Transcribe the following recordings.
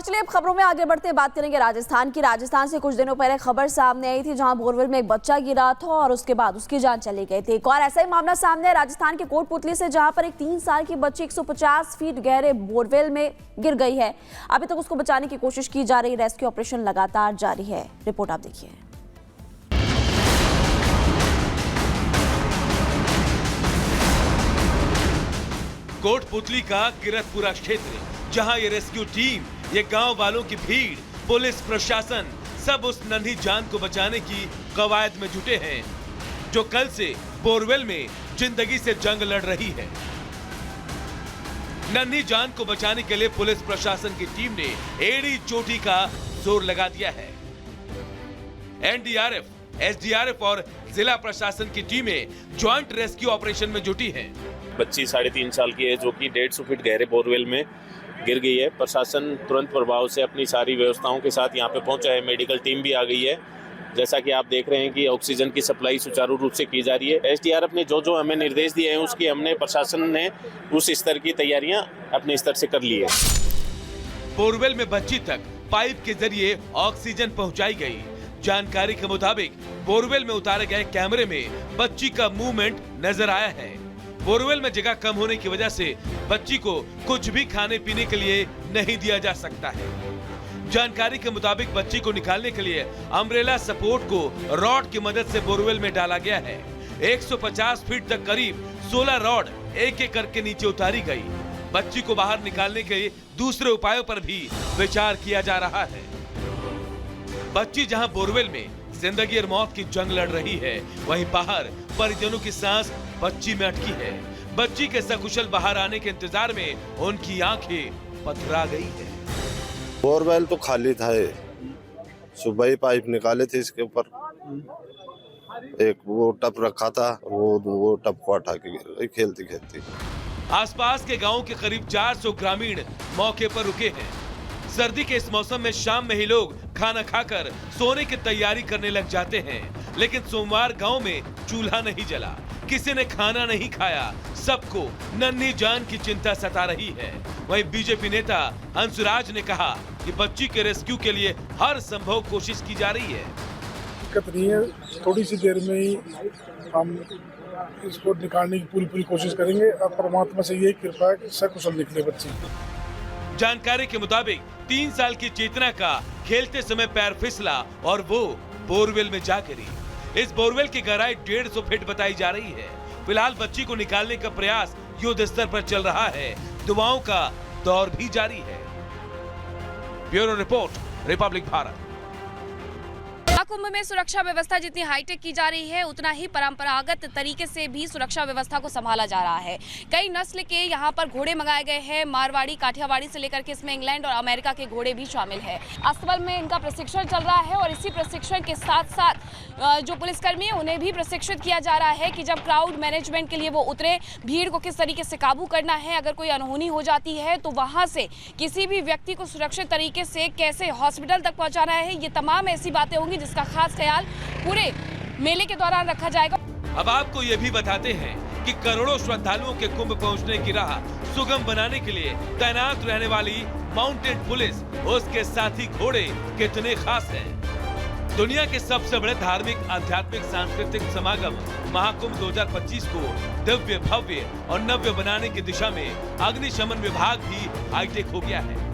और चलिए अब खबरों में आगे बढ़ते बात करेंगे राजस्थान की। राजस्थान से कुछ दिनों पहले खबर सामने आई थी जहां बोरवेल में एक बच्चा गिरा था और उसके बाद उसकी जान चली गई थी। एक और ऐसा ही मामला सामने है राजस्थान के कोटपुतली से, जहां पर एक 3 साल की बच्ची 150 फीट गहरे बोरवेल में गिर गई है। अभी तक उसको बचाने की कोशिश की जा रही, रेस्क्यू ऑपरेशन लगातार जारी है। रिपोर्ट आप देखिए। कोटपुतली का किरतपुरा क्षेत्र, जहां ये रेस्क्यू टीम, ये गांव वालों की भीड़, पुलिस प्रशासन सब उस नन्ही जान को बचाने की कवायद में जुटे हैं जो कल से बोरवेल में जिंदगी से जंग लड़ रही है। नन्ही जान को बचाने के लिए पुलिस प्रशासन की टीम ने एड़ी चोटी का जोर लगा दिया है। एनडीआरएफ, एसडीआरएफ और जिला प्रशासन की टीमें ज्वाइंट रेस्क्यू ऑपरेशन में जुटी हैं। बच्ची 3.5 साल की है जो कि 150 फीट गहरे बोरवेल में गिर गई है। प्रशासन तुरंत प्रभाव से अपनी सारी व्यवस्थाओं के साथ यहाँ पे पहुंचा है। मेडिकल टीम भी आ गई है। जैसा कि आप देख रहे हैं कि ऑक्सीजन की सप्लाई सुचारू रूप से की जा रही है। एसडीआरएफ ने जो हमें निर्देश दिए हैं उसकी हमने प्रशासन ने उस स्तर की तैयारियां अपने स्तर से कर ली है। बोरवेल में बच्ची तक पाइप के जरिए ऑक्सीजन पहुंचाई गई। जानकारी के मुताबिक बोरवेल में उतारे गए कैमरे में बच्ची का मूवमेंट नजर आया है। बोरवेल में जगह कम होने की वजह से बच्ची को कुछ भी खाने पीने के लिए नहीं दिया जा सकता है। जानकारी के मुताबिक बच्ची को निकालने के लिए अम्ब्रेला सपोर्ट को रॉड की मदद से बोरवेल में डाला गया है। 150 फीट तक करीब 16 रॉड एक एक करके नीचे उतारी गई। बच्ची को बाहर निकालने के दूसरे उपायों पर भी विचार किया जा रहा है। बच्ची जहां बोरवेल में जिंदगी और मौत की जंग लड़ रही है, वहीं बाहर परिजनों की सांस बच्ची में अटकी है। बच्ची के सकुशल बाहर आने के इंतजार में उनकी आंखें पथरा गई है। बोरवेल तो खाली था, सुबह ही पाइप निकाले थे इसके ऊपर, एक वो टप रखा था, वो टप को उठा के गिर गई खेलती खेलती। आसपास के गांवों के करीब 400 ग्रामीण मौके पर रुके हैं। सर्दी के इस मौसम में शाम में ही लोग खाना खाकर सोने की तैयारी करने लग जाते हैं, लेकिन सोमवार गांव में चूल्हा नहीं जला, किसी ने खाना नहीं खाया। सबको नन्ही जान की चिंता सता रही है। वहीं बीजेपी नेता हंसराज ने कहा कि बच्ची के रेस्क्यू के लिए हर संभव कोशिश की जा रही है। दिक्कत नहीं है, थोड़ी सी देर में ही हम इसको निकालने की पूरी कोशिश करेंगे। अब परमात्मा से यही कृपा है कि सकुशल निकले बच्ची। जानकारी के मुताबिक 3 साल की चेतना का खेलते समय पैर फिसला और वो बोरवेल में जा गिरी। इस बोरवेल की गहराई 150 फीट बताई जा रही है। फिलहाल बच्ची को निकालने का प्रयास युद्ध स्तर पर चल रहा है। दुआओं का दौर भी जारी है। Bureau report, Republic Bharat. Kumbh में सुरक्षा व्यवस्था जितनी हाईटेक की जा रही है, उतना ही परंपरागत तरीके से भी सुरक्षा व्यवस्था को संभाला जा रहा है। कई नस्ल के यहाँ पर घोड़े मंगाए गए हैं, मारवाड़ी, काठियावाड़ी से लेकर के इसमें इंग्लैंड और अमेरिका के घोड़े भी शामिल है। अस्तबल में इनका प्रशिक्षण चल रहा है और इसी प्रशिक्षण के साथ साथ जो पुलिसकर्मी है उन्हें भी प्रशिक्षित किया जा रहा है कि जब क्राउड मैनेजमेंट के लिए वो उतरे, भीड़ को किस तरीके से काबू करना है, अगर कोई अनहोनी हो जाती है तो वहाँ से किसी भी व्यक्ति को सुरक्षित तरीके से कैसे हॉस्पिटल तक पहुँचाना है। ये तमाम ऐसी बातें होंगी जिसका खास ख्याल पूरे मेले के दौरान रखा जाएगा। अब आपको ये भी बताते हैं कि करोड़ों श्रद्धालुओं के कुंभ पहुंचने की राह सुगम बनाने के लिए तैनात रहने वाली माउंटेड पुलिस, उसके साथी घोड़े कितने खास हैं। दुनिया के सबसे बड़े धार्मिक, आध्यात्मिक, सांस्कृतिक समागम महाकुंभ 2025 को दिव्य, भव्य और नव्य बनाने की दिशा में अग्निशमन विभाग भी हाईटेक हो गया है।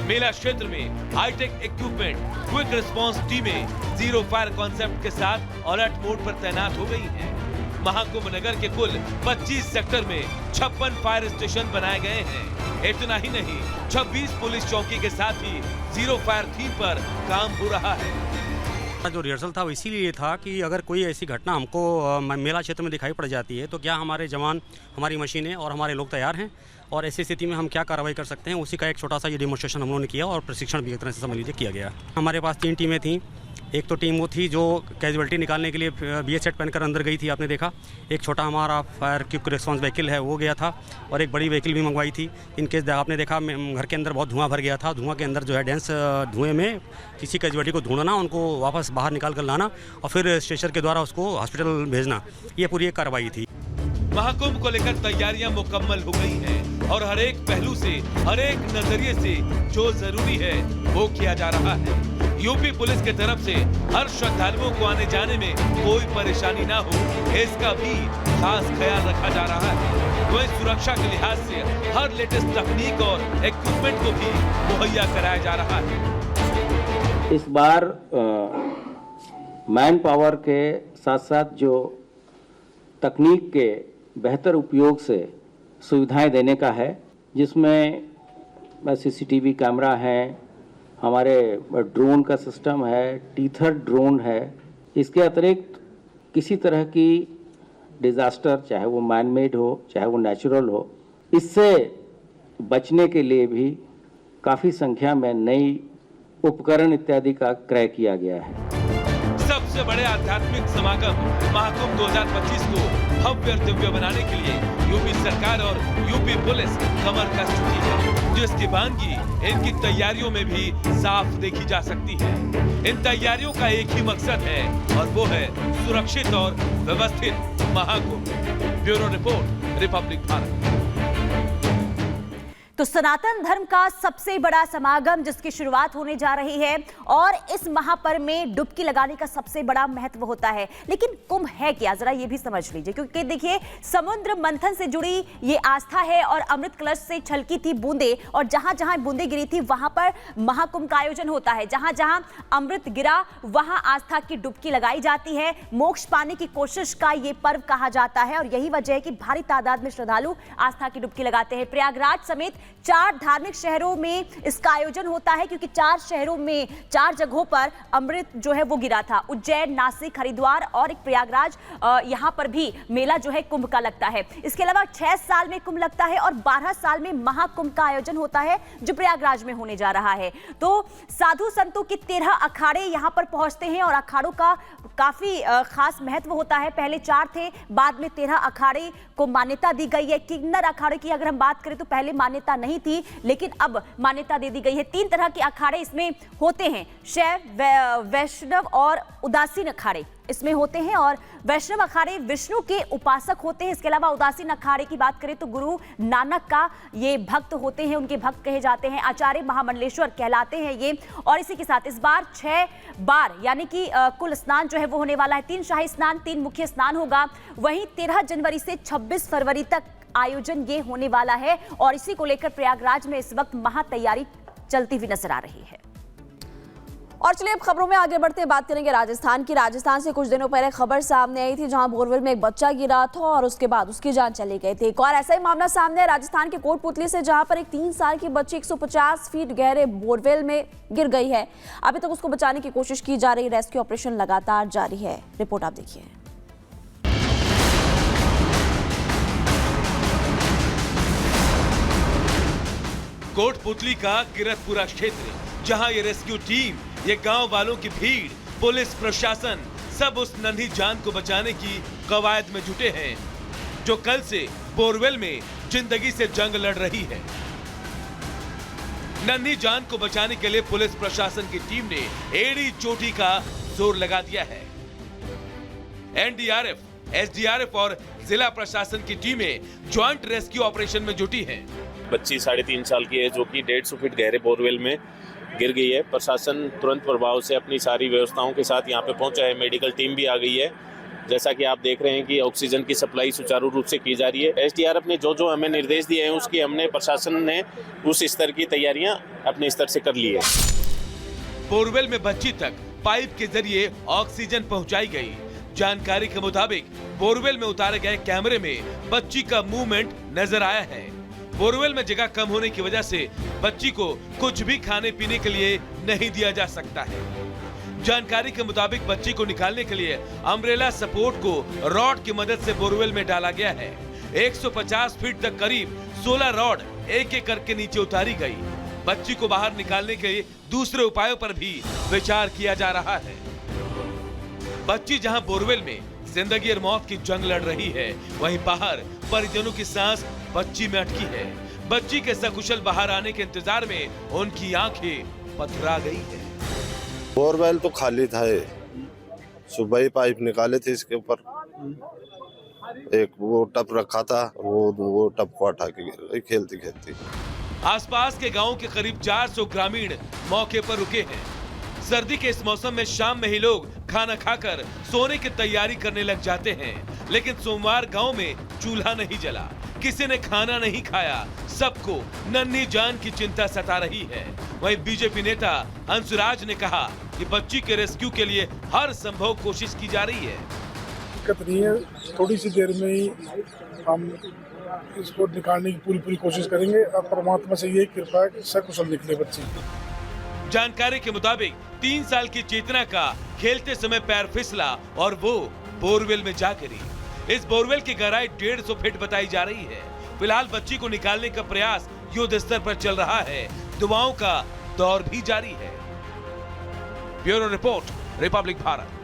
मेला क्षेत्र में हाईटेक इक्विपमेंट, क्विक रिस्पांस टीमें जीरो फायर कॉन्सेप्ट के साथ अलर्ट मोड पर तैनात हो गई हैं। महाकुंभ नगर के कुल 25 सेक्टर में 56 फायर स्टेशन बनाए गए हैं। इतना ही नहीं, 26 पुलिस चौकी के साथ ही जीरो फायर थीम पर काम हो रहा है। जो रिहर्सल था वो इसीलिए था कि अगर कोई ऐसी घटना हमको मेला क्षेत्र में दिखाई पड़ जाती है तो क्या हमारे जवान, हमारी मशीनें और हमारे लोग तैयार हैं और ऐसी स्थिति में हम क्या कार्रवाई कर सकते हैं, उसी का एक छोटा सा ये डेमोन्स्ट्रेशन हम लोगों ने किया और प्रशिक्षण भी एक तरह से समझ लीजिए किया गया। हमारे पास 3 टीमें थीं। एक तो टीम वो थी जो कैजुअलिटी निकालने के लिए BH सेट पहनकर अंदर गई थी, आपने देखा। एक छोटा हमारा फायर क्विक रिस्पांस व्हीकल है वो गया था और एक बड़ी व्हीकल भी मंगवाई थी। इनकेस आपने देखा घर के अंदर बहुत धुआं भर गया था। धुआं के अंदर जो है डेंस धुएं में किसी कैजुअलिटी को ढूंढना, उनको वापस बाहर निकाल कर लाना और फिर स्ट्रेचर के द्वारा उसको हॉस्पिटल भेजना, ये पूरी एक कार्रवाई थी। महाकुंभ को लेकर तैयारियां मुकम्मल हो गई हैं और हर एक पहलू से, हर एक नजरिए से जो जरूरी है वो किया जा रहा है। यूपी पुलिस की तरफ से हर श्रद्धालुओं को आने जाने में कोई परेशानी ना हो, इसका भी खास ख्याल रखा जा रहा है। वहीं सुरक्षा के लिहाज से हर लेटेस्ट तकनीक और इक्विपमेंट को भी मुहैया कराया जा रहा है। इस बार मैन पावर के साथ साथ जो तकनीक के बेहतर उपयोग से सुविधाएं देने का है, जिसमें सीसीटीवी कैमरा है, हमारे ड्रोन का सिस्टम है, टीथर ड्रोन है। इसके अतिरिक्त किसी तरह की डिजास्टर, चाहे वो मैन मेड हो चाहे वो नेचुरल हो, इससे बचने के लिए भी काफ़ी संख्या में नई उपकरण इत्यादि का क्रय किया गया है। सबसे बड़े आध्यात्मिक समागम महाकुंभ 2025 को भव्य और दिव्य बनाने के लिए यूपी सरकार और यूपी पुलिस कमर कस चुकी है, जिसकी वानगी इनकी तैयारियों में भी साफ देखी जा सकती है। इन तैयारियों का एक ही मकसद है और वो है सुरक्षित और व्यवस्थित Mahakumbh. Bureau report, Republic Bharat. तो सनातन धर्म का सबसे बड़ा समागम जिसकी शुरुआत होने जा रही है और इस महापर्व में डुबकी लगाने का सबसे बड़ा महत्व होता है। लेकिन कुंभ है क्या, जरा ये भी समझ लीजिए, क्योंकि देखिए समुद्र मंथन से जुड़ी ये आस्था है और अमृत कलश से छलकी थी बूंदे, और जहां जहां बूंदे गिरी थी वहां पर महाकुंभ का आयोजन होता है। जहां जहां अमृत गिरा वहां आस्था की डुबकी लगाई जाती है। मोक्ष पाने की कोशिश का ये पर्व कहा जाता है और यही वजह है कि भारी तादाद में श्रद्धालु आस्था की डुबकी लगाते हैं। प्रयागराज समेत 4 धार्मिक शहरों में इसका आयोजन होता है, क्योंकि 4 शहरों में 4 जगहों पर अमृत जो है वो गिरा था। उज्जैन, नासिक, हरिद्वार और एक प्रयागराज, यहाँ पर भी मेला जो है कुंभ का लगता है। इसके अलावा 6 साल में कुंभ लगता है और 12 साल में महाकुंभ का आयोजन होता है जो प्रयागराज में होने जा रहा है। तो साधु संतों के 13 अखाड़े यहाँ पर पहुंचते हैं और अखाड़ों का काफी खास महत्व होता है। पहले 4 थे, बाद में 13 अखाड़े को मान्यता दी गई है। किन्नर अखाड़े की अगर हम बात करें तो पहले मान्यता नहीं थी, लेकिन अब मान्यता दे दी गई है। 3 तरह के अखाड़े इसमें होते हैं, शैव, वैष्णव और उदासीन अखाड़े इसमें होते हैं। और वैष्णव अखाड़े विष्णु के उपासक होते हैं। इसके अलावा उदासीन अखाड़े की बात करें तो गुरु नानक का ये भक्त होते हैं, उनके भक्त कहे जाते हैं। आचार्य महामंडलेश्वर कहलाते हैं ये। और इसी के साथ इस बार 6 बार यानी कि कुल स्नान जो है वो होने वाला है। 3 शाही स्नान, 3 मुख्य स्नान होगा। वहीं 13 जनवरी से 26 फरवरी तक आयोजन ये होने वाला है और इसी को लेकर प्रयागराज में इस वक्त महा तैयारी चलती हुई नजर आ रही है। और चलिए अब खबरों में आगे बढ़ते हैं, बात करेंगे राजस्थान की। राजस्थान से कुछ दिनों पहले खबर सामने आई थी जहां बोरवेल में एक बच्चा गिरा था और उसके बाद उसकी जान चली गई थी। एक और ऐसा ही मामला सामने है राजस्थान के कोटपुतली से, जहां पर एक 3 साल की बच्ची 150 फीट गहरे बोरवेल में गिर गई है। अभी तक उसको बचाने की कोशिश की जा रही, रेस्क्यू ऑपरेशन लगातार जारी है। रिपोर्ट आप देखिए। कोटपुतली का किरतपुरा क्षेत्र, जहां ये रेस्क्यू टीम, ये गांव वालों की भीड़, पुलिस प्रशासन सब उस नन्ही जान को बचाने की कवायद में जुटे हैं जो कल से बोरवेल में जिंदगी से जंग लड़ रही है। नन्ही जान को बचाने के लिए पुलिस प्रशासन की टीम ने एड़ी चोटी का जोर लगा दिया है। एनडीआरएफ, एसडीआरएफ और जिला प्रशासन की टीमें ज्वाइंट रेस्क्यू ऑपरेशन में जुटी हैं। बच्ची 3.5 साल की है जो कि 150 फीट गहरे बोरवेल में गिर गई है। प्रशासन तुरंत प्रभाव से अपनी सारी व्यवस्थाओं के साथ यहाँ पे पहुंचा है। मेडिकल टीम भी आ गई है। जैसा कि आप देख रहे हैं कि ऑक्सीजन की सप्लाई सुचारू रूप से की जा रही है। एसडीआरएफ ने जो हमें निर्देश दिए हैं उसकी हमने, प्रशासन ने उस स्तर की तैयारियां अपने स्तर से कर ली है। बोरवेल में बच्ची तक पाइप के जरिए ऑक्सीजन पहुंचाई गई। जानकारी के मुताबिक बोरवेल में उतारे गए कैमरे में बच्ची का मूवमेंट नजर आया है। बोरवेल में जगह कम होने की वजह से बच्ची को कुछ भी खाने पीने के लिए नहीं दिया जा सकता है। जानकारी के मुताबिक बच्ची को निकालने के लिए अम्ब्रेला सपोर्ट को रॉड की मदद से बोरवेल में डाला गया है। 150 फीट तक करीब 16 रॉड एक एक करके नीचे उतारी गई। बच्ची को बाहर निकालने के लिए दूसरे उपायों पर भी विचार किया जा रहा है। बच्ची जहां बोरवेल में जिंदगी और मौत की जंग लड़ रही है, वहीं बाहर परिजनों की सांस बच्ची में अटकी है। बच्ची के सकुशल बाहर आने के इंतजार में उनकी आंखें पथरा गई है। बोरवेल तो खाली था, सुबह ही पाइप निकाले थे इसके ऊपर, एक वो टप रखा था, वो टप को हटा के गिर गई खेलती खेलती। आसपास के गांव के करीब 400 ग्रामीण मौके पर रुके हैं। सर्दी के इस मौसम में शाम में ही लोग खाना खाकर सोने की तैयारी करने लग जाते हैं, लेकिन सोमवार गांव में चूल्हा नहीं जला, किसी ने खाना नहीं खाया, सबको नन्ही जान की चिंता सता रही है। वहीं बीजेपी नेता हंसराज ने कहा कि बच्ची के रेस्क्यू के लिए हर संभव कोशिश की जा रही है। दिक्कत नहीं है, थोड़ी सी देर में ही हम इसको निकालने की पूरी कोशिश करेंगे। अब परमात्मा से यही कृपा है कि सकुशल निकले बच्चे। जानकारी के मुताबिक 3 साल की चेतना का खेलते समय पैर फिसला और वो बोरवेल में जा गिरी। इस बोरवेल की गहराई 150 फीट बताई जा रही है। फिलहाल बच्ची को निकालने का प्रयास युद्ध स्तर पर चल रहा है। दुआओं का दौर भी जारी है। Bureau report, Republic Bharat.